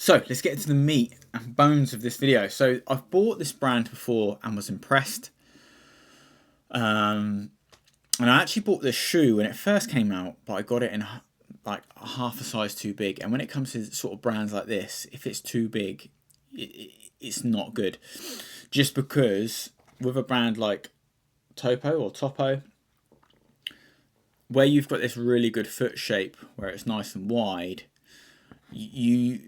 So let's get into the meat and bones of this video. So I've bought this brand before and was impressed. And I actually bought this shoe when it first came out, but I got it in like half a size too big. And when it comes to sort of brands like this, if it's too big, it's not good. Just because with a brand like TOPO, where you've got this really good foot shape where it's nice and wide, you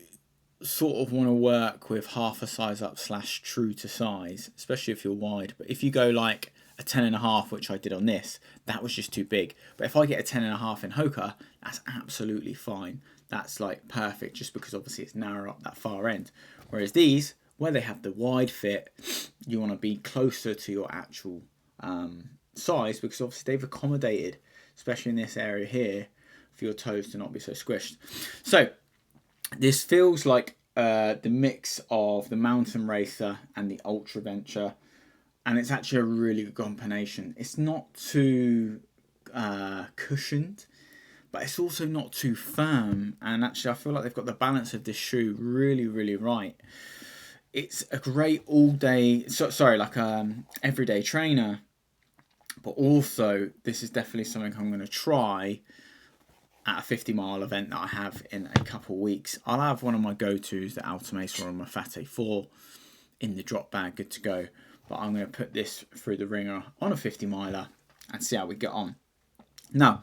sort of want to work with half a size up / true to size, especially if you're wide. But if you go like a 10.5, which I did on this, that was just too big. But if I get a 10.5 in Hoka, that's absolutely fine. That's like perfect, just because obviously it's narrow up that far end. Whereas these, where they have the wide fit, you want to be closer to your actual size, because obviously they've accommodated, especially in this area here, for your toes to not be so squished. So this feels like the mix of the Mountain Racer and the Ultra Venture, and it's actually a really good combination. It's not too cushioned, but it's also not too firm, and actually I feel like they've got the balance of this shoe really, really right. It's a great all-day, everyday trainer, but also this is definitely something I'm going to try at a 50-mile event that I have in a couple of weeks. I'll have one of my go-tos, the Alta Mesa or my Fate 4, in the drop bag, good to go. But I'm going to put this through the ringer on a 50-miler and see how we get on. Now,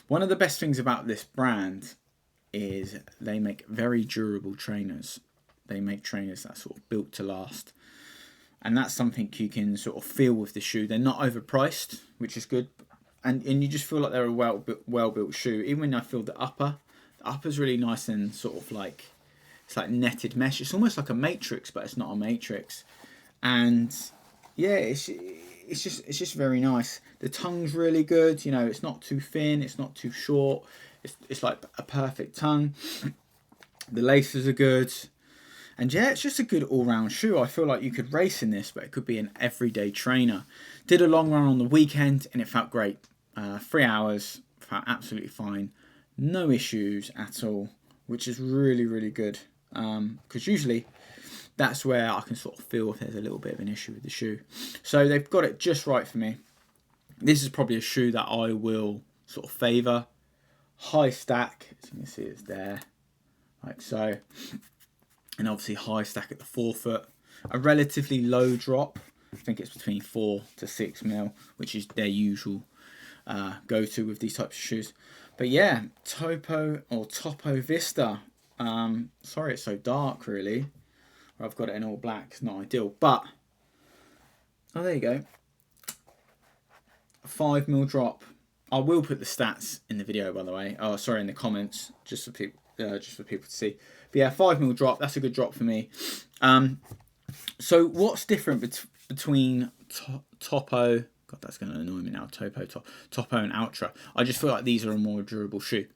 one of the best things about this brand is they make very durable trainers. They make trainers that are sort of built to last. And that's something you can sort of feel with the shoe. They're not overpriced, which is good. And you just feel like they're a well-built shoe. Even when I feel the upper's really nice and sort of like, it's like netted mesh. It's almost like a matrix, but it's not a matrix. And yeah, it's just very nice. The tongue's really good. You know, it's not too thin. It's not too short. It's like a perfect tongue. The laces are good. And yeah, it's just a good all-round shoe. I feel like you could race in this, but it could be an everyday trainer. Did a long run on the weekend, and it felt great. 3 hours, felt absolutely fine. No issues at all, which is really, really good. Because usually that's where I can sort of feel if there's a little bit of an issue with the shoe. So they've got it just right for me. This is probably a shoe that I will sort of favour. High stack, as you can see it's there, like so. And obviously high stack at the forefoot. A relatively low drop. I think it's between 4 to 6 mil, which is their usual go-to with these types of shoes. But yeah, TOPO Vista. Sorry it's so dark, really. I've got it in all black. It's not ideal, but oh, there you go. A 5 mil drop. I will put the stats in the video, by the way. Oh, sorry, in the comments, just for people to see. But yeah, 5 mil drop. That's a good drop for me. So what's different between TOPO? God, that's going to annoy me now. TOPO and Ultra. I just feel like these are a more durable shoe.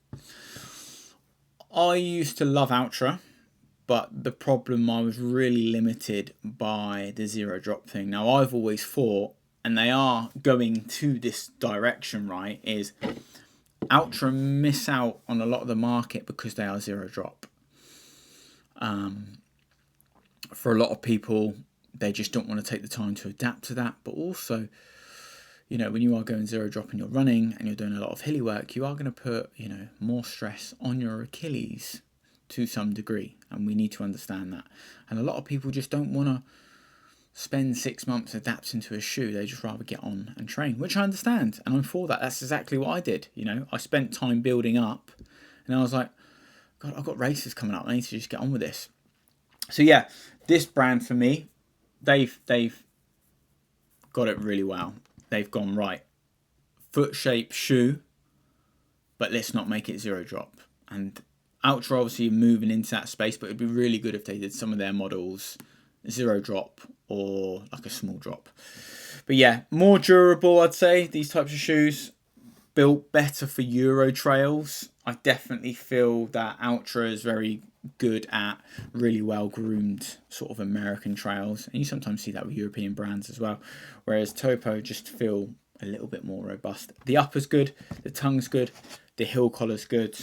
I used to love Ultra, but the problem, I was really limited by the zero drop thing. Now I've always thought, and they are going to this direction, right, is Ultra miss out on a lot of the market because they are zero drop. For a lot of people, they just don't want to take the time to adapt to that. But also, you know, when you are going zero drop and you're running and you're doing a lot of hilly work, you are going to put, you know, more stress on your Achilles to some degree. And we need to understand that. And a lot of people just don't want to spend 6 months adapting to a shoe. They just rather get on and train, which I understand. And I'm for that. That's exactly what I did. You know, I spent time building up and I was like, God, I've got races coming up. I need to just get on with this. So yeah, this brand for me, they've got it really well. They've gone right. Foot shape shoe, but let's not make it zero drop. And Ultra obviously moving into that space, but it'd be really good if they did some of their models zero drop or like a small drop. But yeah, more durable, I'd say, these types of shoes. Built better for Euro trails. I definitely feel that Ultra is very good at really well groomed sort of American trails, and you sometimes see that with European brands as well, whereas TOPO just feel a little bit more robust. The upper's good, the tongue's good, the heel collar's good,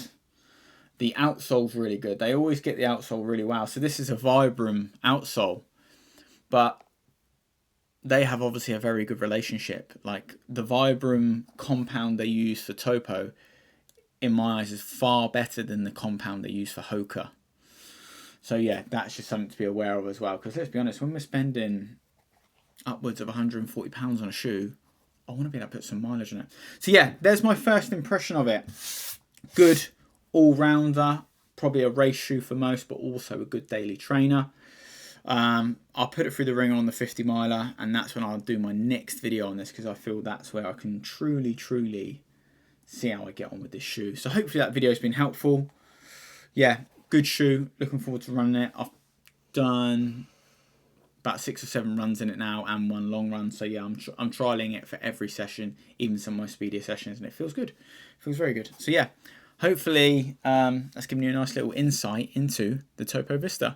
The outsole's really good. They always get the outsole really well. So this is a Vibram outsole, but they have obviously a very good relationship. Like the Vibram compound they use for Topo, in my eyes, is far better than the compound they use for Hoka. So yeah, that's just something to be aware of as well. Because let's be honest, when we're spending upwards of £140 on a shoe, I want to be able to put some mileage on it. So yeah, there's my first impression of it. Good all-rounder, probably a race shoe for most, but also a good daily trainer. I'll put it through the ringer on the 50 miler, and that's when I'll do my next video on this, because I feel that's where I can truly see how I get on with this shoe. So hopefully that video has been helpful. Yeah, good shoe. Looking forward to running it. I've done about 6 or 7 runs in it now and 1 long run. So yeah, I'm trialing it for every session, even some of my speedier sessions, and it feels good. It feels very good. So yeah, hopefully that's given you a nice little insight into the Topo Vista.